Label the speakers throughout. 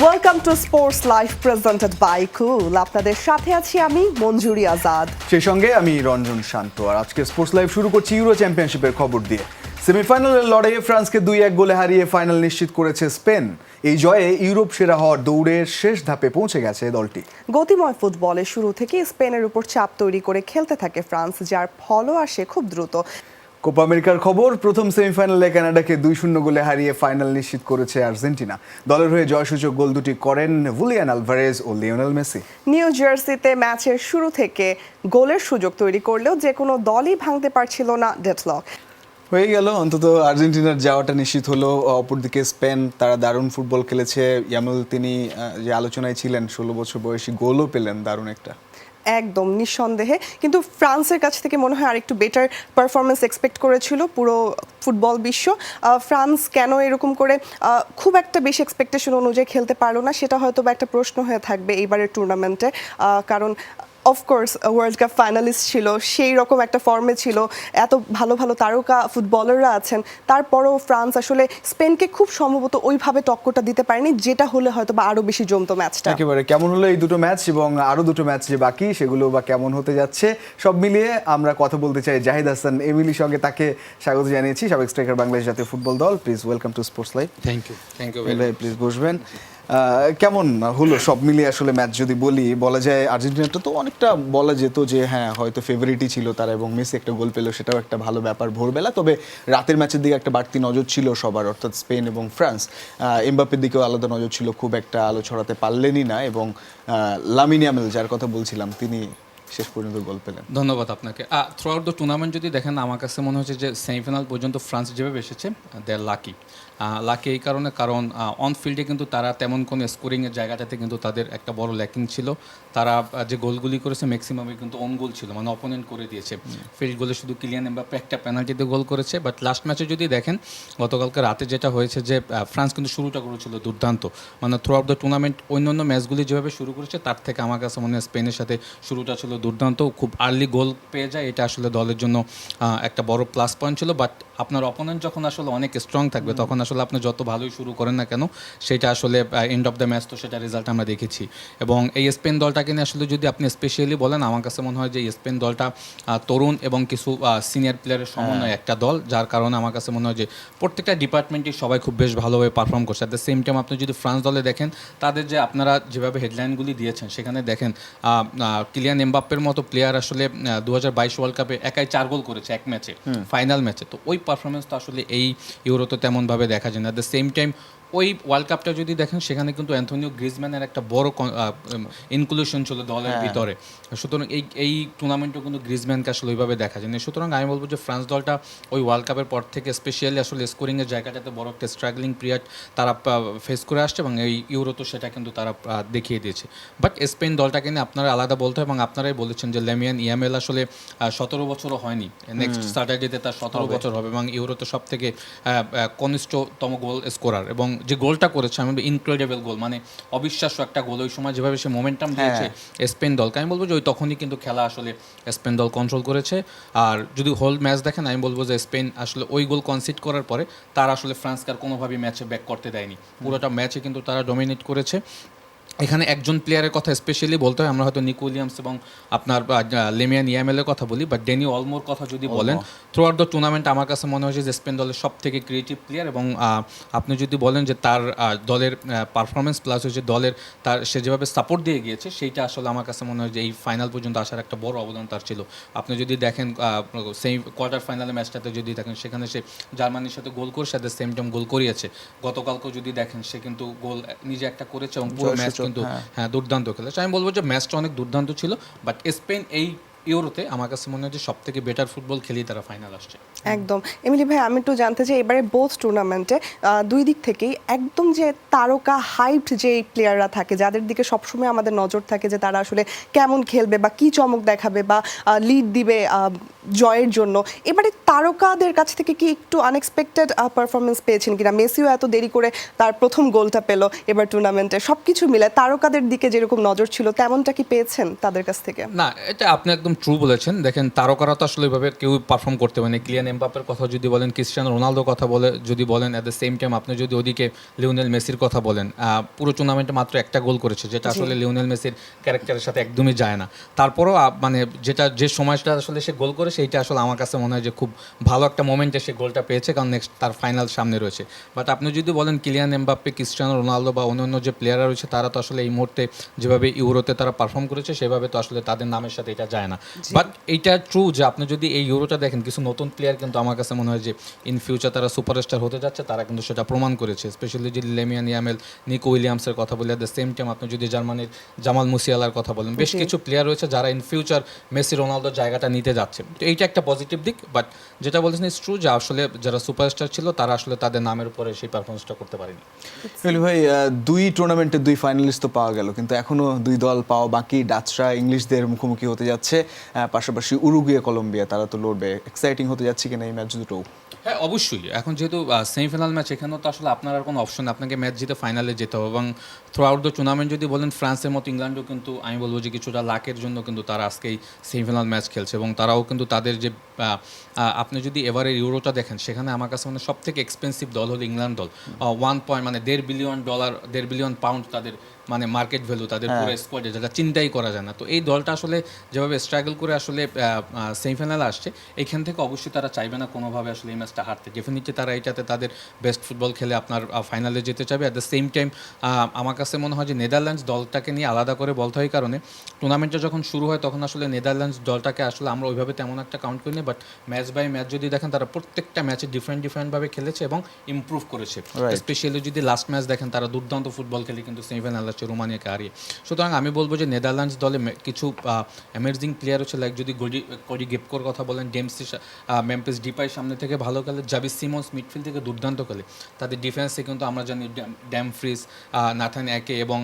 Speaker 1: Welcome to sports live presented by cool. আপনাদের সাথে আছি আমি মঞ্জুরি আজাদ।
Speaker 2: সেই সঙ্গে আমি রঞ্জন শান্ত। আর আজকে স্পোর্টস লাইভ শুরু করছি ইউরো চ্যাম্পিয়নশিপের খবর দিয়ে। সেমিফাইনালের লড়াইয়ে ফ্রান্সকে 2-1 গোলে হারিয়ে ফাইনাল নিশ্চিত করেছে স্পেন। এই জয়ে ইউরোপ সেরা হওয়ার দৌড়ের শেষ ধাপে পৌঁছে গেছে দলটি।
Speaker 1: গতিময় ফুটবলের শুরু থেকে স্পেনের উপর চাপ তৈরি করে খেলতে থাকে ফ্রান্স, যার ফলও আসে খুব দ্রুত।
Speaker 2: কোপা আমেরিকার খবর, প্রথম সেমিফাইনালে কানাডাকে 2-0 গোলে হারিয়ে ফাইনাল নিশ্চিত করেছে আর্জেন্টিনা। দলের হয়ে জয়সূচক গোল দুটি করেন জুলিয়ান আলভারেজ ও লিওনেল মেসি।
Speaker 1: নিউ জার্সিতে ম্যাচের শুরু থেকে গোলের সুযোগ তৈরি করলেও যে কোনো দলই ভাঙতে পারছিল না ডেডলক।
Speaker 2: হয়ে গেল, অন্তত আর্জেন্টিনার যাওয়াটা নিশ্চিত হলো। অপরদিকে স্পেন, তারা দারুণ ফুটবল খেলেছে। ইয়ামুল তিনি যে আলোচনায় ছিলেন, 16 বছর বয়সী, গোলও পেলেন দারুণ একটা।
Speaker 1: একদম নিঃসন্দেহে, কিন্তু ফ্রান্সের কাছ থেকে মনে হয় আরেকটু বেটার পারফরমেন্স এক্সপেক্ট করেছিল পুরো ফুটবল বিশ্ব। ফ্রান্স কেন এরকম করে খুব একটা বেশি এক্সপেকটেশন অনুযায়ী খেলতে পারলো না, সেটা হয়তো বা একটা প্রশ্ন হয়ে থাকবে এইবারের টুর্নামেন্টে। কারণ অফকোর্স ওয়ার্ল্ড কাপ ফাইনালিস্ট ছিল, সেই রকম একটা ফর্মে ছিল, এত ভালো ভালো তারকা ফুটবলাররা আছেন, তারপরেও ফ্রান্স আসলে স্পেনকে খুব সম্ভবত ওইভাবে টক্করটা দিতে পারেনি, যেটা হলে হয়তো বা আরও বেশি জমতো ম্যাচটা।
Speaker 2: একেবারে কেমন হলো এই দুটো ম্যাচ এবং আরও দুটো ম্যাচ যে বাকি, সেগুলো বা কেমন হতে যাচ্ছে, সব মিলিয়ে আমরা কথা বলতে চাই জাহিদ হাসান এমিলির সঙ্গে। তাকে স্বাগত জানিয়েছি, সাবেক স্ট্রাইকার বাংলাদেশ জাতীয় ফুটবল দল। Please welcome to sports live.
Speaker 3: Thank you
Speaker 2: please বসবেন। কেমন হলো সব মিলিয়ে আসলে ম্যাচ? যদি বলা যায় আর্জেন্টিনাটা তো অনেকটা বলা যেত যে হ্যাঁ হয়তো ফেভারিটই ছিল তারা, এবং মেসি একটা গোল পেলো, সেটাও একটা ভালো ব্যাপার ভোরবেলা। তবে রাতের ম্যাচের দিকে একটা বাড়তি নজর ছিল সবার, অর্থাৎ স্পেন এবং ফ্রান্স। এমবাপ্পের দিকেও আলাদা নজর ছিল, খুব একটা আলো ছড়াতে পারলেনই না। এবং লামিন ইয়ামাল, যার কথা বলছিলাম, তিনি শেষ পর্যন্ত গোল পেলেন।
Speaker 3: ধন্যবাদ আপনাকে। থ্রু আউট দ্য টুর্নামেন্ট যদি দেখেন, আমার কাছে মনে হচ্ছে যে সেমিফাইনাল পর্যন্ত ফ্রান্স যেভাবে এসেছে, দে আর লাকি এই কারণে, কারণ অন ফিল্ডে কিন্তু তারা তেমন কোনো স্কোরিংয়ের জায়গাটাতে কিন্তু তাদের একটা বড় ল্যাকিং ছিল। তারা যে গোলগুলি করেছে ম্যাক্সিমামই কিন্তু অন গোল ছিল, মানে অপোনেন্ট করে দিয়েছে। ফিল্ড গোলে শুধু কিলিয়ান এমবাপ্পে একটা পেনাল্টিতে গোল করেছে। বাট লাস্ট ম্যাচে যদি দেখেন, গতকালকে রাতে যেটা হয়েছে যে ফ্রান্স কিন্তু শুরুটা করেছিল দুর্দান্ত, মানে থ্রু আউট দ্য টুর্নামেন্ট অন্যান্য ম্যাচগুলি যেভাবে শুরু করেছে তার থেকে আমার কাছে মনে হয় স্পেনের সাথে শুরুটা ছিল দুর্দান্ত। খুব আর্লি গোল পেয়ে যায়, এটা আসলে দলের জন্য একটা বড় প্লাস পয়েন্ট ছিল। বাট আপনার অপোনেন্ট যখন আসলে অনেক স্ট্রং থাকবে, তখন আসলে আপনি যত ভালোই শুরু করেন না কেন, সেটা আসলে এন্ড অফ দ্য ম্যাচ তো সেটা রেজাল্ট আমরা দেখেছি। এবং এই স্পেন দলটাকে নিয়ে আসলে যদি আপনি স্পেশালি বলেন, আমার কাছে মনে হয় যে স্পেন দলটা তরুণ এবং কিছু সিনিয়র প্লেয়ারের সমন্বয় একটা দল, যার কারণে আমার কাছে মনে হয় যে প্রত্যেকটা ডিপার্টমেন্টই সবাই খুব বেশ ভালোভাবে পারফর্ম করছে। অ্যাট দ্য সেম টাইম আপনি যদি ফ্রান্স দলে দেখেন, তাদের যে আপনারা যেভাবে হেডলাইনগুলি দিয়েছেন, সেখানে দেখেন কিলিয়ান এমবাপ্পের মতো প্লেয়ার আসলে 2022 ওয়ার্ল্ড কাপে একাই 4 গোল করেছে এক ম্যাচে, ফাইনাল ম্যাচে। তো ওই পারফরমেন্স তো আসলে এই ইউরোতে তেমনভাবে দেখা যায় না। অ্যাট দ্য সেম টাইম ওই ওয়ার্ল্ড কাপটা যদি দেখেন, সেখানে কিন্তু অ্যান্থনিও গ্রিজম্যানের একটা বড় ইনক্লুশন ছিল দলের ভিতরে। সুতরাং এই টুর্নামেন্টও কিন্তু গ্রিজম্যানকে আসলে ওইভাবে দেখা যায় না। সুতরাং আমি বলবো যে ফ্রান্স দলটা ওই ওয়ার্ল্ড কাপের পর থেকে স্পেশালি আসলে স্কোরিংয়ের জায়গাটাতে বড় একটা স্ট্রাগলিং পিরিয়ড তারা ফেস করে আসছে, এবং এই ইউরোতে সেটা কিন্তু তারা দেখিয়ে দিয়েছে। বাট স্পেন দলটাকে নিয়ে আপনারা আলাদা বলতে হয়, এবং আপনারাই বলেছেন যে লামিয়ান ইয়ামাল আসলে 17 বছরও হয়নি, নেক্সট স্যাটারডেতে তার 17 বছর হবে, এবং ইউরোতে সব থেকে কনিষ্ঠতম গোল স্কোরার। এবং যে গোলটা করেছে, আমি ইনক্রেডিবল গোল, মানে অবিশ্বাস্য একটা গোল। ওই সময় যেভাবে সে মোমেন্টাম দিয়েছে স্পেন দলকে, আমি বলবো যে ওই তখনই কিন্তু খেলা আসলে স্পেন দল কন্ট্রোল করেছে। আর যদি হোল ম্যাচ দেখেন, আমি বলবো যে স্পেন আসলে ওই গোল কনসিড করার পরে তারা আসলে ফ্রান্সকে আর কোনোভাবেই ম্যাচে ব্যাক করতে দেয়নি। পুরোটা ম্যাচে কিন্তু তারা ডমিনেট করেছে। এখানে একজন প্লেয়ারের কথা স্পেশালি বলতে হয়, আমরা হয়তো নিকো উইলিয়ামস এবং আপনার লেমিয়ান ইয়ামেলের কথা বলি, বাট ড্যানি অলমোর কথা যদি বলেন, থ্রু আউট দ্য টুর্নামেন্ট আমার কাছে মনে হয়েছে যে স্পেন দলের সব থেকে ক্রিয়েটিভ প্লেয়ার। এবং আপনি যদি বলেন যে তার দলের পারফরমেন্স প্লাস হচ্ছে দলের সে যেভাবে সাপোর্ট দিয়ে গিয়েছে, সেইটা আসলে আমার কাছে মনে হয় যে এই ফাইনাল পর্যন্ত আসার একটা বড় অবদান তার ছিল। আপনি যদি দেখেন কোয়ার্টার ফাইনালের ম্যাচটাতে যদি দেখেন, সেখানে সে জার্মানির সাথে গোল করে সাথে সেম টাইম গোল করিয়েছে। গতকালকেও যদি দেখেন, সে কিন্তু গোল নিজে একটা করেছে, এবং পুরো ম্যাচ কিন্তু দুর্দান্ত খেলেছে। আমি বলবো যে ম্যাচটা অনেক দুর্দান্ত ছিল। বাট স্পেন এই ইউরোতে আমার কাছে মনে হয় যে সব থেকে বেটার ফুটবল খেলেই তারা ফাইনাল আসছে।
Speaker 1: একদম। এমিলি ভাই, আমি একটু জানতে চাই, এবারে বোথ টুর্নামেন্টে দুই দিক থেকেই একদম যে তারকা হাইপড যে প্লেয়াররা থাকে, যাদের দিকে সবসময় আমাদের নজর থাকে যে তারা আসলে কেমন খেলবে বা কী চমক দেখাবে বা লিড দিবে জয়ের জন্য, এবারে তারকাদের কাছ থেকে কি একটু আনএক্সপেক্টেড পারফরমেন্স পেয়েছেন কিনা? মেসিও এত দেরি করে তার প্রথম গোলটা পেল এবার টুর্নামেন্টে, সব কিছু মিলে তারকাদের দিকে যেরকম নজর ছিল তেমনটা কি পেয়েছেন তাদের কাছ থেকে?
Speaker 3: না, এটা আপনি একদম ট্রু বলেছেন। দেখেন তারকারা তো আসলে এভাবে কেউ পারফর্ম করতে পারে না। কিলিয়ান এমবাপ্পের কথা যদি বলেন, ক্রিস্টিয়ানো রোনালদোর কথা যদি বলেন, অ্যাট দ্য সেম টাইম আপনি যদি ওদিকে লিওনেল মেসির কথা বলেন, পুরো টুর্নামেন্টে মাত্র একটা গোল করেছে, যেটা আসলে লিওনেল মেসির ক্যারেক্টারের সাথে একদমই যায় না। তারপরও মানে যে সময়টা আসলে সে গোল করে, সেইটা আসলে আমার কাছে মনে হয় যে খুব ভালো একটা মোমেন্টে সে গোলটা পেয়েছে, কারণ নেক্সট তার ফাইনাল সামনে রয়েছে। বাট আপনি যদি বলেন কিলিয়ান এমবাপ্পে, ক্রিস্টিয়ানো রোনালদো বা অন্যান্য যে প্লেয়াররা রয়েছে, তারা তো আসলে এই মুহূর্তে যেভাবে ইউরোতে তারা পারফর্ম করেছে, সেভাবে তো আসলে তাদের নামের সাথে এটা যায় না। বাট এইটা ট্রু যে আপনি যদি এই ইউরোটা দেখেন, কিছু নতুন প্লেয়ার কিন্তু আমার কাছে মনে হয় যে ইন ফিউচার তারা সুপারস্টার হতে যাচ্ছে, তারা কিন্তু সেটা প্রমাণ করেছে। স্পেশালি যদি লেমিয়ান ইয়ামেল, নিকো উইলিয়ামসের কথা বলি, অ্যাট দ্য সেম টাইম আপনি যদি জার্মানির জামাল মুসিয়ালার কথা বলেন, বেশ কিছু প্লেয়ার রয়েছে যারা ইন ফিউচার মেসি রোনালদোর জায়গাটা নিতে যাচ্ছে। তো এইটা একটা পজিটিভ দিক। বাট যেটা বলেছেন ইটস ট্রু যে আসলে যারা সুপারস্টার ছিল, তারা আসলে তাদের নামের উপরে সেই পারফরমেন্সটা করতে পারেনি।
Speaker 2: মিলু ভাই, দুই টুর্নামেন্টের দুই ফাইনালিস্ট তো পাওয়া গেল, কিন্তু এখনো দুই দল পাওয়া বাকি। ডাচরা ইংলিশদের মুখোমুখি হতে যাচ্ছে, পাশাপাশি উরুগুয়ে কলম্বিয়া, তারা তো লড়বে। এক্সাইটিং হতে যাচ্ছে কিনা এই ম্যাচ দুটো?
Speaker 3: হ্যাঁ, অবশ্যই। এখন যেহেতু সেমিফাইনাল ম্যাচ, এখানেও তো আসলে আপনার আর কোনো অপশন, আপনাকে ম্যাচ জিতে ফাইনালে যেতে হবে। এবং থ্রু আউট দ্য টুর্নামেন্ট যদি বলেন, ফ্রান্সের মতো ইংল্যান্ডও কিন্তু আমি বলবো যে কিছুটা লাকের জন্য কিন্তু তারা আজকেই সেমিফাইনাল ম্যাচ খেলছে, এবং তারাও কিন্তু তাদের যে আপনি যদি এবারের ইউরোটা দেখেন, সেখানে আমার কাছে মানে সব থেকে এক্সপেন্সিভ দল হলো ইংল্যান্ড দল। 1 পয়েন্ট মানে $1.5 বিলিয়ন, $1.5 বিলিয়ন তাদের মানে মার্কেট ভ্যালু, তাদের পুরো স্কোয়াডে, যেটা চিন্তাই করা যায় না। তো এই দলটা আসলে যেভাবে স্ট্রাগল করে আসলে সেমিফাইনালে আসছে, এইখান থেকে অবশ্যই তারা চাইবে না কোনোভাবে আসলে এই ম্যাচটা হারতে। ডেফিনেটলি তারা এইটাতে তাদের বেস্ট ফুটবল খেলে আপনার ফাইনালে যেতে চাইবে। অ্যাট দ্য সেম টাইম আমার কাছে মনে হয় যে নেদারল্যান্ডস দলটাকে নিয়ে আলাদা করে বলতে হয়, কারণে টুর্নামেন্টটা যখন শুরু হয় তখন আসলে নেদারল্যান্ডস দলটাকে আসলে আমরা ওইভাবে তেমন একটা কাউন্ট করি না। বাট ম্যাচ বাই ম্যাচ যদি দেখেন, তারা প্রত্যেকটা ম্যাচে ডিফারেন্টভাবে খেলেছে এবং ইমপ্রুভ করেছে। স্পেশালি যদি লাস্ট ম্যাচ দেখেন, তারা দুর্দান্ত ফুটবল খেলে কিন্তু সেমিফাইনাল আসছে রোমানিয়াকে হারিয়ে। সুতরাং আমি বলবো যে নেদারল্যান্ডস দলে কিছু অ্যামেজিং প্লেয়ার হচ্ছে, লাইক যদি কোডি গেপকোর কথা বলেন, মেম্ফিস ডিপাই সামনে থেকে ভালো খেলে, জাভি সিমন্স মিডফিল্ড থেকে দুর্দান্ত খেলে। তাদের ডিফেন্সে কিন্তু আমরা জানি ড্যামফ্রিজ, নাথান একে এবং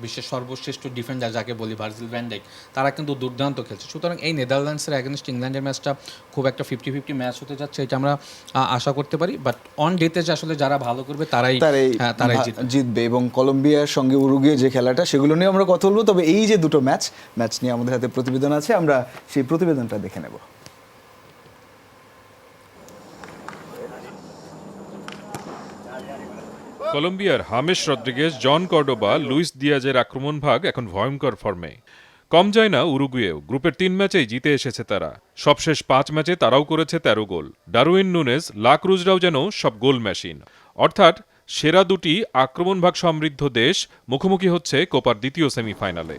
Speaker 3: বিশ্বের সর্বশ্রেষ্ঠ ডিফেন্ডার যাকে বলি ভার্জিল ভ্যান ডাইক, তারা কিন্তু দুর্দান্ত খেলছে। সুতরাং এই নেদারল্যান্ডসের অ্যাগেনস্ট ইংল্যান্ডের ম্যাচটা খুব একটা 50-50 ম্যাচ হতে যাচ্ছে, এটা আমরা আশা করতে পারি। বাট অন ডেতে যে আসলে যারা ভালো করবে তারাই
Speaker 2: জিতবে। এবং কলম্বিয়ার সঙ্গে উরুগুয়ে যে খেলাটা, সেগুলো নিয়ে আমরা কথা বলবো। তবে এই যে দুটো ম্যাচ নিয়ে আমাদের হাতে প্রতিবেদন আছে, আমরা সেই প্রতিবেদনটা দেখে নেব।
Speaker 4: কলম্বিয়ার হামেস রদ্রিগেজ, জন কর্ডোবা, লুইস দিয়াজের আক্রমণ ভাগ এখন ভয়ঙ্কর ফর্মে। কম যায় না উরুগুয়েও। গ্রুপের 3 ম্যাচেই জিতে এসেছে তারা। সবশেষ 5 ম্যাচে তারাও করেছে 13 গোল। ডারউইন নুনেজ, লা ক্রুজরাও যেন সব গোল মেশিন। অর্থাৎ সেরা দুটি আক্রমণ ভাগ সমৃদ্ধ দেশ মুখোমুখি হচ্ছে কোপার দ্বিতীয় সেমিফাইনালে।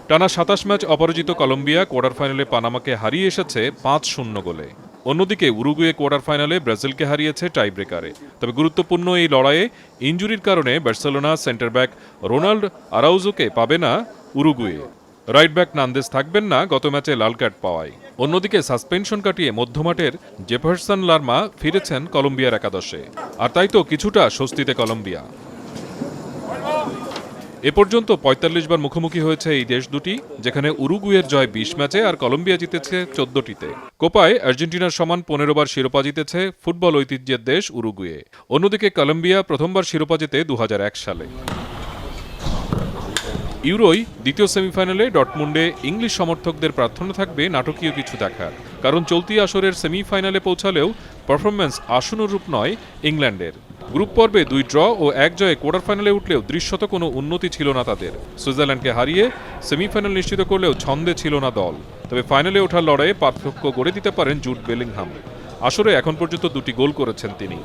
Speaker 4: টানা 27 ম্যাচ অপরাজিত কলম্বিয়া কোয়ার্টার ফাইনালে পানামাকে হারিয়ে এসেছে 5-0 গোলে। অন্যদিকে উরুগুয়ে কোয়ার্টার ফাইনালে ব্রাজিলকে হারিয়েছে টাই ব্রেকারে। তবে গুরুত্বপূর্ণ এই লড়াইয়ে ইনজুরির কারণে বার্সেলোনা সেন্টার ব্যাক রোনাল্ড আরাউজোকে পাবে না উরুগুয়ে। রাইট ব্যাক নান্দেস থাকবেন না গত ম্যাচে লাল কার্ড পাওয়ায়। অন্যদিকে সাসপেনশন কাটিয়ে মধ্যমাঠের জেফারসন লারমা ফিরেছেন কলম্বিয়ার একাদশে। আর তাই তো কিছুটা স্বস্তিতে কলম্বিয়া। এ পর্যন্ত ৪৫ বার মুখোমুখি হয়েছে এই দেশ দুটি, যেখানে উরুগুয়ের জয় ২০ ম্যাচে আর কলম্বিয়া জিতেছে ১৪টিতে। কোপায় আর্জেন্টিনার সমান ১৫ বার শিরোপা জিতেছে ফুটবল ঐতিহ্যের দেশ উরুগুয়ে। অন্যদিকে কলম্বিয়া প্রথমবার শিরোপা জিতে ২০০১ সালে। ইউরোয় দ্বিতীয় সেমিফাইনালে ডর্টমুন্ডে ইংলিশ সমর্থকদের প্রার্থনা থাকবে নাটকীয় কিছু দেখার, কারণ চলতি আসরের সেমিফাইনালে পৌঁছালেও পারফরম্যান্স আশানুরূপ নয় ইংল্যান্ডের। গ্রুপ পর্বে 2 ড্র ও 1 জয়ে কোয়ার্টার ফাইনালে উঠলেও দৃশ্যত কোনো উন্নতি ছিল না তাদের। সুইজারল্যান্ডকে হারিয়ে সেমিফাইনাল নিশ্চিত করলেও ছন্দে ছিল না দল। তবে ফাইনালে ওঠার লড়াইয়ে পার্থক্য গড়ে দিতে পারেন জুড বেলিংহাম। আসরে এখন পর্যন্ত 2টি গোল করেছেন তিনি।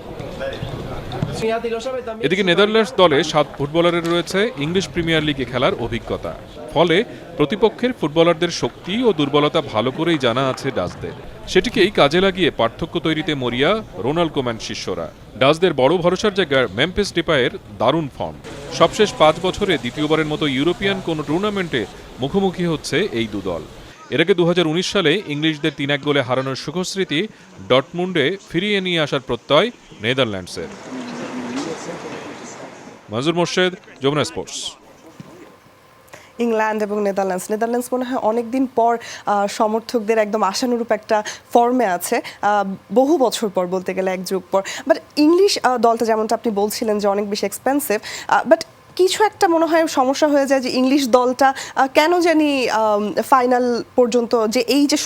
Speaker 4: এদিকে নেদারল্যান্ডস দলে 7 ফুটবলারের রয়েছে ইংলিশ প্রিমিয়ার লিগে খেলার অভিজ্ঞতা। ফলে প্রতিপক্ষের ফুটবলারদের শক্তি ও দুর্বলতা ভালো করেই জানা আছে ডাচদের। সেটিকেই কাজে লাগিয়ে পার্থক্য তৈরিতে মরিয়া রোনাল্ড কোম্যান শিষ্যরা। ডাচদের বড় ভরসার জায়গায় মেম্ফিস ডিপাইয়ের দারুণ ফর্ম। সবশেষ 5 বছরে দ্বিতীয়বারের মতো ইউরোপিয়ান কোনো টুর্নামেন্টে মুখোমুখি হচ্ছে এই দুদল। এর আগে 2019 সালে ইংলিশদের 3-1 গোলে হারানোর সুখস্মৃতি ডর্টমুন্ডে ফিরিয়ে নিয়ে আসার প্রত্যয় নেদারল্যান্ডসের। মাজুর মোর্শেদ, যমুনা স্পোর্টস।
Speaker 1: ইংল্যান্ড এবং নেদারল্যান্ডস মনে হয় অনেকদিন পর সমর্থকদের একদম আশানুরূপ একটা ফর্মে আছে, বহু বছর পর বলতে গেলে, এক যুগ পর। বাট ইংলিশ দলটা যেমনটা আপনি বলছিলেন যে অনেক বেশি এক্সপেন্সিভ, বাট কিছু একটা মনে হয় সমস্যা হয়ে যায় যে ইংলিশ দলটা কেন জানি ফাইনাল পর্যন্ত যে এই যে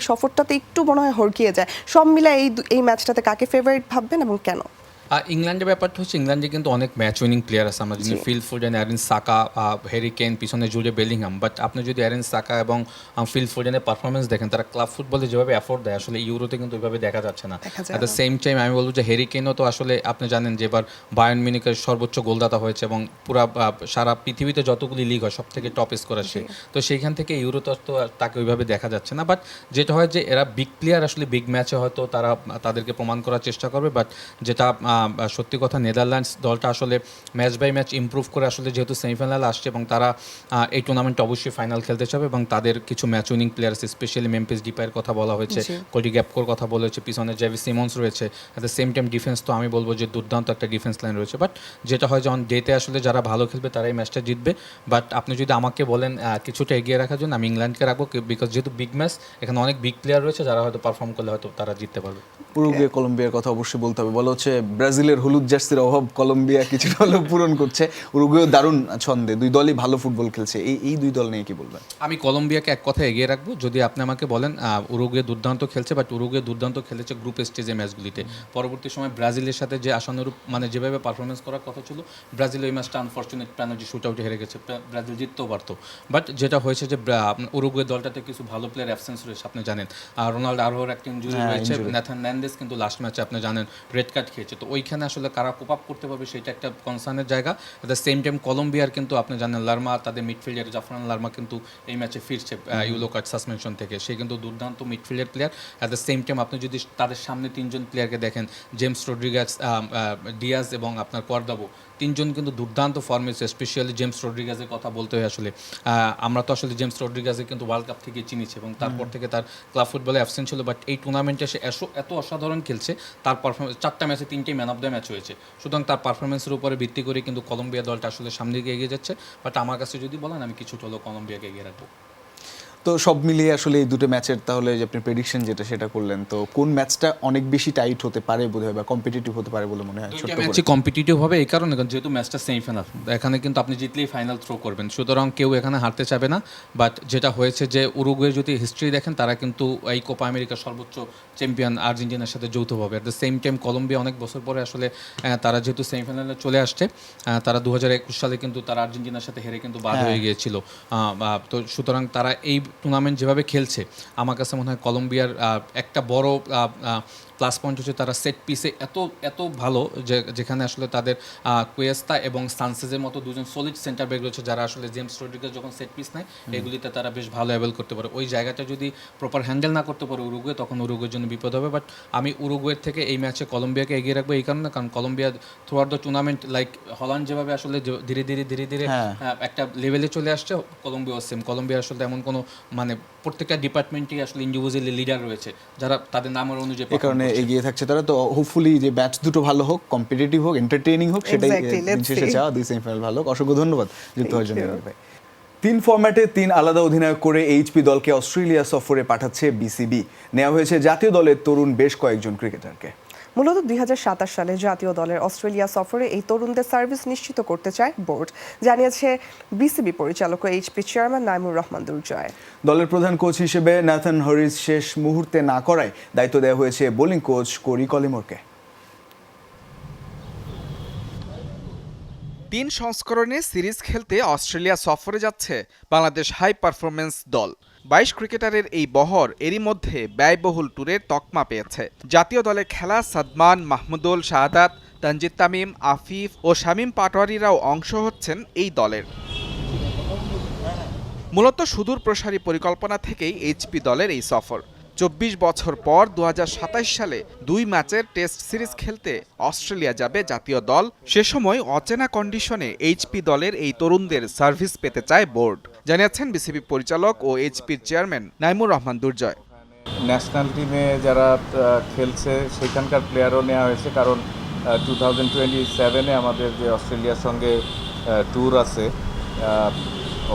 Speaker 1: সফরটাতে একটু মনে হয় হড়কিয়ে যায়। সব মিলে এই ম্যাচটাতে কাকে ফেভারিট ভাববেন এবং কেন?
Speaker 3: ইংল্যান্ডের ব্যাপারটা হচ্ছে ইংল্যান্ডে কিন্তু অনেক ম্যাচ উইনিং প্লেয়ার আছে। আমরা যদি ফিল ফোডেন, অ্যারন সাকা, হ্যারি কেন, পিছনে জুড়ে বেলিংহাম, বাট আপনি যদি অ্যারন সাকা এবং ফিল ফোডেনের পারফরমেন্স দেখেন, তারা ক্লাব ফুটবলে যেভাবে এফোর্ট দেয় আসলে ইউরোতে কিন্তু ওইভাবে দেখা যাচ্ছে না। অ্যাট দ্য সেম টাইম আমি বলবো যে হ্যারি কেনও তো আসলে আপনি জানেন যে এবার বায়ার্ন মিউনিখের সর্বোচ্চ গোলদাতা হয়েছে এবং পুরা সারা পৃথিবীতে যতগুলি লিগ হয় সব থেকে টপ স্কোরার সে। তো সেইখান থেকে ইউরোতে তো তাকে ওইভাবে দেখা যাচ্ছে না। বাট যেটা হয় যে এরা বিগ প্লেয়ার আসলে বিগ ম্যাচে হয়তো তারা তাদেরকে প্রমাণ করার চেষ্টা করবে। বাট যেটা সত্যি কথা, নেদারল্যান্ডস দলটা আসলে ম্যাচ বাই ম্যাচ ইমপ্রুভ করে আসলে যেহেতু সেমিফাইনাল আসছে এবং তারা এই টুর্নামেন্টে অবশ্যই ফাইনাল খেলতে চাবে এবং তাদের কিছু ম্যাচ উইনিং প্লেয়ার আছে, স্পেশালি মেম্ফিস ডিপাইয়ের কথা বলা হয়েছে, কোডি গ্যাপকোর কথা বলা হয়েছে, পিছনে জেভি সিমন্স রয়েছে। At the same time defence তো আমি বলবো যে দুর্দান্ত একটা ডিফেন্স লাইন রয়েছে। বাট যেটা হয় যখন ডেতে আসলে যারা ভালো খেলবে তারা এই ম্যাচটা জিতবে। বাট আপনি যদি আমাকে বলেন কিছুটা এগিয়ে রাখার জন্য, আমি ইংল্যান্ডকে রাখবো, বিকজ যেহেতু বিগ ম্যাচ, এখানে অনেক বিগ প্লেয়ার রয়েছে যারা হয়তো পারফর্ম করলে হয়তো তারা জিততে পারবে।
Speaker 2: উরুগুয়ে কলম্বিয়ার কথা অবশ্যই বলতে হবে। বলা হচ্ছে ব্রাজিলের হলুদ জার্সির অভাব কলম্বিয়া কিছুটা হলেও পূরণ করছে। উরুগুয়েও দারুণ ছন্দে, দুই দলই ভালো ফুটবল খেলছে। এই দুই দল নিয়ে কি বলবেন?
Speaker 3: আমি কলম্বিয়াকে এক কথা এগিয়ে রাখবো। যদি আপনি আমাকে বলেন উরুগুয়ে দুর্দান্ত খেলছে, বাট উরুগুয়ে দুর্দান্ত খেলেছে গ্রুপ স্টেজে ম্যাচগুলিতে। পরবর্তী সময় ব্রাজিলের সাথে যে আশানুরূপ মানে যেভাবে পারফরমেন্স করার কথা ছিল, ব্রাজিল ওই ম্যাচটা আনফর্চুনেট পেনাল্টি শুট আউটে হেরে গেছে। ব্রাজিল জিততেও পারতো, বাট যেটা হয়েছে যে উরুগুয়ে দলটাতে কিছু ভালো প্লেয়ার অ্যাবসেন্স রয়েছে। আপনি জানেন রোনাল্ডো আরোহর একটা ইনজুরি রয়েছে, ন্যাথান ন্যান্ডেস কিন্তু লাস্ট ম্যাচে আপনি জানেন রেড কার্ড খেয়েছে। তো ওইখানে আসলে কারা কোপ আপ করতে পারবে সেটা একটা কনসার্নের জায়গা। অ্যাট দ্য সেম টাইম কলম্বিয়ার কিন্তু আপনি জানেন লার্মা, তাদের মিডফিল্ডার জাফরান লার্মা কিন্তু এই ম্যাচে ফিরছে ইউলো কার্ড সাসপেনশন থেকে। সে কিন্তু দুর্দান্ত midfielder player. At the same time আপনি যদি তাদের সামনে তিনজন প্লেয়ারকে দেখেন, জেমস রড্রিগাস, ডিয়াজ এবং আপনার কোয়ার্দাবো, তিনজন কিন্তু দুর্দান্ত ফর্মে, স্পেশালি জেমস রড্রিগাসের কথা বলতে হয়। আসলে আমরা তো আসলে জেমস রড্রিগাসকে কিন্তু ওয়ার্ল্ড কাপ থেকে চিনিছি এবং তারপর থেকে তার ক্লাব ফুটবলে অ্যাবসেন্ট ছিল। বাট এই টুর্নামেন্টে সে এত অসাধারণ খেলছে, তার পারফরমেন্স 4টা ম্যাচে 3টেই ম্যান অফ দ্য ম্যাচ হয়েছে। সুতরাং তার পারফরমেন্সের উপরে ভিত্তি করে কিন্তু কলম্বিয়া দলটা আসলে সামনে দিকে এগিয়ে যাচ্ছে। বাট আমার কাছে যদি বলেন, আমি কিছুটা হলেও কলম্বিয়াকে এগিয়ে রাখবো।
Speaker 2: তো সব মিলিয়ে আসলে এই দুটো ম্যাচের তাহলে যে আপনি প্রেডিকশন যেটা সেটা করলেন, তো কোন ম্যাচটা অনেক বেশি টাইট হতে পারে বোধহয় বা কম্পিটিটিভ হতে পারে বলে মনে হয়?
Speaker 3: দুইটা ম্যাচই কম্পিটিটিভ হবে এই কারণে, যেহেতু ম্যাচটা সেমিফাইনাল, এখানে কিন্তু আপনি জিতলেই ফাইনাল থ্রো করবেন, সুতরাং কেউ এখানে হারতে চাবে না। বাট যেটা হয়েছে যে উরুগুয়ে যদি হিস্ট্রি দেখেন, তারা কিন্তু এই কোপা আমেরিকার সর্বোচ্চ চ্যাম্পিয়ন আর্জেন্টিনার সাথে যৌথভাবে। At the same time Colombia অনেক বছর পরে আসলে তারা যেহেতু সেমিফাইনালে চলে আসছে, তারা 2021 সালে কিন্তু তারা আর্জেন্টিনার সাথে হেরে কিন্তু বাদ হয়ে গিয়েছিল। তো সুতরাং তারা এই টুর্নামেন্ট যেভাবে খেলছে, আমার কাছে মনে হয় কলম্বিয়ার একটা বড় প্লাস পয়েন্ট হচ্ছে তারা সেট পিসে এত ভালো, যেখানে আসলে তাদের কুয়েস্তা এবং সানসেজের মতো দুজন সলিড সেন্টার ব্যাক রয়েছে, যারা আসলে জেমস রড্রিগাস যখন সেট পিস নেয় এগুলিতে তারা বেশ ভালো অ্যাভেল করতে পারে। ওই জায়গাটা যদি প্রপার হ্যান্ডেল না করতে পারে উরুগুয়ে, তখন উরুগুয়ের জন্য বিপদ হবে। বাট আমি উরুগুয়ের থেকে এই ম্যাচে কলম্বিয়াকে এগিয়ে রাখবো এই কারণে, কারণ Colombia throughout the tournament, like Holland যেভাবে আসলে ধীরে ধীরে একটা লেভেলে চলে আসছে, কলম্বিয়া সেম। কলম্বিয়া আসলে এমন কোনো মানে প্রত্যেকটা ডিপার্টমেন্টই আসলে ইন্ডিভিজুয়ালি লিডার রয়েছে, যারা তাদের নামের অনুযায়ী
Speaker 2: এই কারণে এগিয়ে থাকছে তারা। তো হোপফুলি যে ম্যাচ দুটো ভালো হোক, কম্পিটিটিভ হোক, এন্টারটেইনিং হোক, সেটাই শেষে চাওয়া। দুই সেমিফাইনাল ভালো হোক। অসংখ্য ধন্যবাদ যুক্ত হওয়ার জন্য ভাই। 3 ফরম্যাটে 3 আলাদা অধিনায়ক করে এইচপি দলকে অস্ট্রেলিয়া সফরে পাঠাচ্ছে বিসিবি। নেওয়া হয়েছে জাতীয় দলের তরুণ বেশ কয়েকজন ক্রিকেটারকে।
Speaker 1: মূলত 2027 সালে জাতীয় দলের অস্ট্রেলিয়া সফরে এই তরুণদের সার্ভিস নিশ্চিত করতে চায় বোর্ড, জানিয়েছে বিসিবি পরিচালক ও এইচপি চেয়ারম্যান নাইমুর রহমান দুর্জয়।
Speaker 2: দলের প্রধান কোচ হিসেবে ন্যাথান হরিস শেষ মুহূর্তে না করায় দায়িত্ব দেওয়া হয়েছে বোলিং কোচ কোরি কলিমোরকে।
Speaker 5: 3 সংস্করণে সিরিজ খেলতে অস্ট্রেলিয়া সফরে যাচ্ছে বাংলাদেশ হাই পারফরম্যান্স দল। 22 ক্রিকেটারের এই বহর এরই মধ্যে ব্যয়বহুল ট্যুরের তকমা পেয়েছে। জাতীয় দলে খেলা সাদমান, মাহমুদুল, শাহাদাত, তানজিদ তামিম, আফিফ ও শামীম পাটোয়ারিরাও অংশ হচ্ছেন এই দলের। মূলত সুদূর প্রসারী পরিকল্পনা থেকেই এইচপি দলের এই সফর। 24 বছর পর 2027 সালে 2 ম্যাচের টেস্ট সিরিজ খেলতে অস্ট্রেলিয়া যাবে জাতীয় দল। সে সময় অচেনা কন্ডিশনে এইচপি দলের এই তরুণদের সার্ভিস পেতে চায় বোর্ড, জানিয়েছেন বিসিবি পরিচালক ও এইচপির চেয়ারম্যান নাইমুর রহমান দুর্জয়।
Speaker 6: ন্যাশনাল টিমে যারা খেলছে সেখানকার প্লেয়ারও নেওয়া হয়েছে, কারণ 2027-এ আমাদের যে অস্ট্রেলিয়ার সঙ্গে ট্যুর আছে,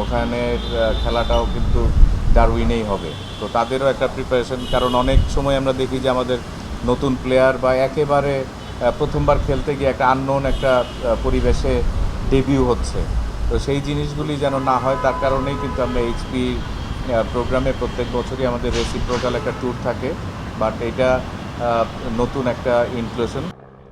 Speaker 6: ওখানে খেলাটাও কিন্তু ডারউইনেই হবে। তো তাদেরও একটা প্রিপারেশন, কারণ অনেক সময় আমরা দেখি যে আমাদের নতুন প্লেয়ার বা একেবারে প্রথমবার খেলতে গিয়ে একটা আননোন একটা পরিবেশে ডেবিউ হচ্ছে। তো সেই জিনিসগুলি যেন না হয় তার কারণেই কিন্তু আমরা এইচপি প্রোগ্রামে প্রত্যেক বছরই আমাদের রেসিপ্রোকাল একটা ট্যুর থাকে, বাট এটা নতুন একটা ইনক্লুশন।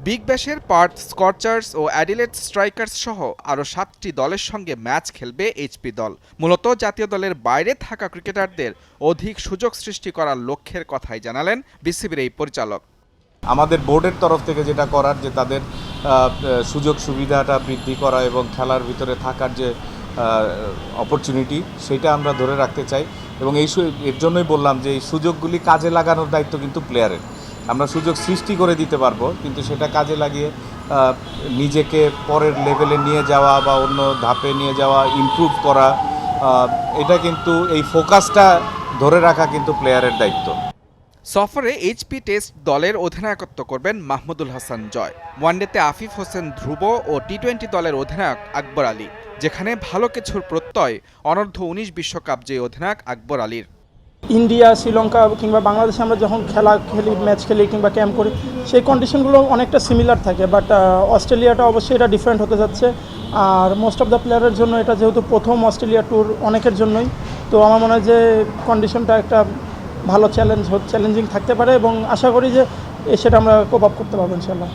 Speaker 5: বিগ ব্যাশের পার্থ স্কর্চার্স ও অ্যাডিলেড স্ট্রাইকার্স সহ আরও 7টি দলের সঙ্গে ম্যাচ খেলবে এইচপি দল। মূলত জাতীয় দলের বাইরে থাকা ক্রিকেটারদের অধিক সুযোগ সৃষ্টি করার লক্ষ্যের কথাই জানালেন বিসিবির এই পরিচালক।
Speaker 6: আমাদের বোর্ডের তরফ থেকে যেটা করার, যে তাদের সুযোগ সুবিধাটা বৃদ্ধি করা এবং খেলার ভিতরে থাকার যে অপরচুনিটি, সেটা আমরা ধরে রাখতে চাই। এবং এর জন্যই বললাম যে এই সুযোগগুলি কাজে লাগানোর দায়িত্ব কিন্তু প্লেয়ারের। আমরা সুযোগ সৃষ্টি করে দিতে পারবো, কিন্তু সেটা কাজে লাগিয়ে নিজেকে পরের লেভেলে নিয়ে যাওয়া বা অন্য ধাপে নিয়ে যাওয়া, ইমপ্রুভ করা, এটা কিন্তু এই ফোকাসটা ধরে রাখা কিন্তু প্লেয়ারের দায়িত্ব।
Speaker 5: সফরে এইচপি টেস্ট দলের অধিনায়কত্ব করবেন মাহমুদুল হাসান জয়। ওয়ানডেতে আফিফ হোসেন ধ্রুব ও টি-20 দলের অধিনায়ক আকবর আলী, যেখানে ভালো কিছুর প্রত্যয় অনূর্ধ্ব 19 বিশ্বকাপ জয়ী অধিনায়ক আকবর আলীর।
Speaker 7: ইন্ডিয়া, শ্রীলঙ্কা কিংবা বাংলাদেশে আমরা যখন খেলি, ম্যাচ খেলি কিংবা ক্যাম্প করি, সেই কন্ডিশনগুলো অনেকটা সিমিলার থাকে, বাট অস্ট্রেলিয়াটা অবশ্যই এটা ডিফারেন্ট হতে যাচ্ছে। আর মোস্ট অফ দ্য প্লেয়ারের জন্য এটা যেহেতু প্রথম অস্ট্রেলিয়া ট্যুর অনেকের জন্যই, তো আমার মনে হয় যে কন্ডিশনটা একটা ভালো চ্যালেঞ্জিং থাকতে পারে এবং আশা করি যে সেটা আমরা কোপ আপ করতে পারবো ইনশাল্লাহ।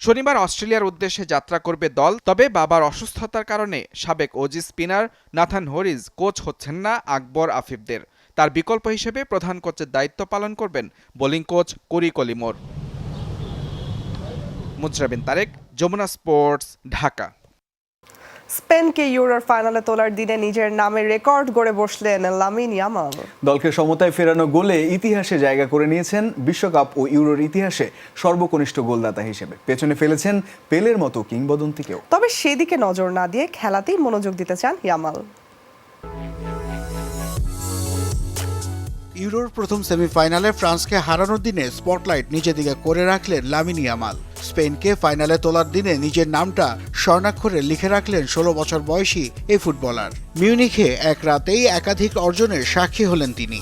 Speaker 5: শনিবার অস্ট্রেলিয়ার উদ্দেশ্যে যাত্রা করবে দল, তবে বাবার অসুস্থতার কারণে সাবেক ওজি স্পিনার নাথান হরিজ কোচ হচ্ছেন না আকবর আফিফদের। তার বিকল্প হিসেবে প্রধান কোচের দায়িত্ব পালন করবেন বোলিং কোচ কোরি কলিমোর। মুজরাবিন তারেক, যমুনা স্পোর্টস, ঢাকা।
Speaker 1: স্পেনকে ইউরোর ফাইনালে তোলার দিনে নিজের নামে রেকর্ড গড়ে বসলেন লামিন ইয়ামাল।
Speaker 2: দলকে সমতায় ফেরানো গোলে ইতিহাসে জায়গা করে নিয়েছেন। বিশ্বকাপ ও ইউরোর ইতিহাসে সর্বকনিষ্ঠ গোলদাতা হিসেবে পেছনে ফেলেছেন পেলের মতো কিংবদন্তিকেও।
Speaker 1: তবে সেদিকে নজর না দিয়ে খেলাতেই মনোযোগ দিতে চান ইয়ামাল।
Speaker 8: ইউরোর প্রথম সেমিফাইনালে ফ্রান্সকে হারানোর দিনে স্পটলাইট নিজের দিকে করে রাখলেন লামিন ইয়ামাল। স্পেনকে ফাইনালে তোলার দিনে নিজের নামটা স্বর্ণাক্ষরে লিখে রাখলেন 16 বছর বয়সী এই ফুটবলার। মিউনিখে এক রাতেই একাধিক অর্জনের সাক্ষী হলেন তিনি।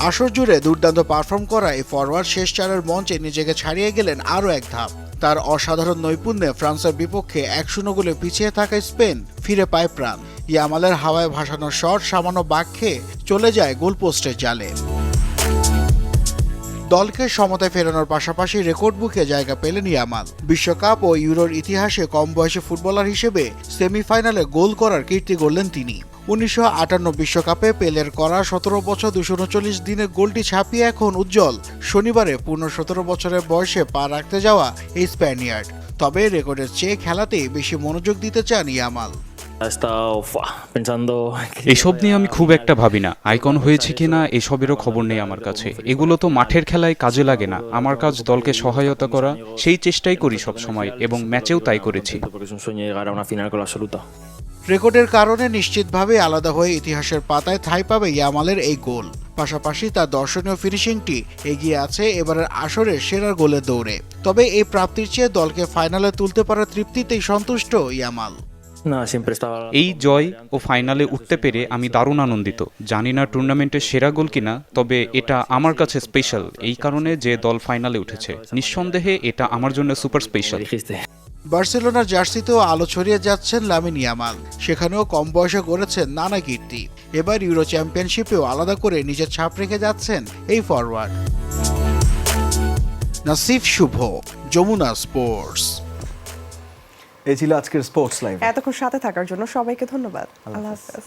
Speaker 8: আসর জুড়ে দুর্দান্ত পারফর্ম করা এই ফরওয়ার্ড শেষ চারের মঞ্চে নিজেকে ছাড়িয়ে গেলেন আরও এক ধাপ। তার অসাধারণ নৈপুণ্যে ফ্রান্সের বিপক্ষে 1-0 গোলে পিছিয়ে থাকা স্পেন ফিরে পায় প্রাণ। ইয়ামালের হাওয়ায় ভাসানো শট সামান্য বাঁক খেয়ে চলে যায় গোলপোস্টের জালে। দলকে সমতায় ফেরানোর পাশাপাশি রেকর্ড বুকে জায়গা পেলেন ইয়ামাল। বিশ্বকাপ ও ইউরোর ইতিহাসে কম বয়সী ফুটবলার হিসেবে সেমিফাইনালে গোল করার কীর্তি গড়লেন তিনি। 1958 বিশ্বকাপে পেলের করা 17 বছর 239 দিনের গোলটি ছাপিয়ে এখন উজ্জ্বল শনিবারে পূর্ণ 17 বছরের বয়সে পা রাখতে যাওয়া এই স্প্যানিয়ার্ড। তবে রেকর্ডের চেয়ে খেলাতেই বেশি মনোযোগ দিতে চান ইয়ামাল।
Speaker 9: এসব নিয়ে আমি খুব একটা ভাবি না, আইকন হয়েছে কিনা এসবেরও খবর নেই আমার কাছে। এগুলো তো মাঠের খেলায় কাজে লাগে না। আমার কাজ দলকে সহায়তা করা, সেই চেষ্টাই করি সব সময় এবং ম্যাচেও তাই করেছি।
Speaker 8: রেকর্ডের কারণে নিশ্চিতভাবে আলাদা হয়ে ইতিহাসের পাতায় ঠাঁই পাবে ইয়ামালের এই গোল। পাশাপাশি তার দর্শনীয় ফিনিশিংটি এগিয়ে আছে এবারের আসরের সেরা গোলের দৌড়ে। তবে এই প্রাপ্তির চেয়ে দলকে ফাইনালে তুলতে পারার তৃপ্তিতেই সন্তুষ্ট ইয়ামাল।
Speaker 9: এই জয় ও ফাইনালে উঠতে পেরে আমি দারুণ আনন্দিত। জানি না টুর্নামেন্টের সেরা গোল কিনা, তবে এটা আমার কাছে স্পেশাল এই কারণে যে দল ফাইনালে উঠেছে। নিঃসন্দেহে এটা আমার জন্য সুপার স্পেশাল।
Speaker 8: বার্সেলোনার জার্সিতেও আলো ছড়িয়ে যাচ্ছেন লামিন ইয়ামাল। সেখানেও কম বয়সে গড়েছেন নানা কীর্তি। এবার ইউরো চ্যাম্পিয়নশিপেও আলাদা করে নিজের ছাপ রেখে যাচ্ছেন এই ফরওয়ার্ড। নাসিফ শুভ, যমুনা স্পোর্টস।
Speaker 2: এই ছিল আজকের স্পোর্টস লাইভ।
Speaker 1: এতক্ষণ সাথে থাকার জন্য সবাইকে ধন্যবাদ। আল্লাহ হাফেজ।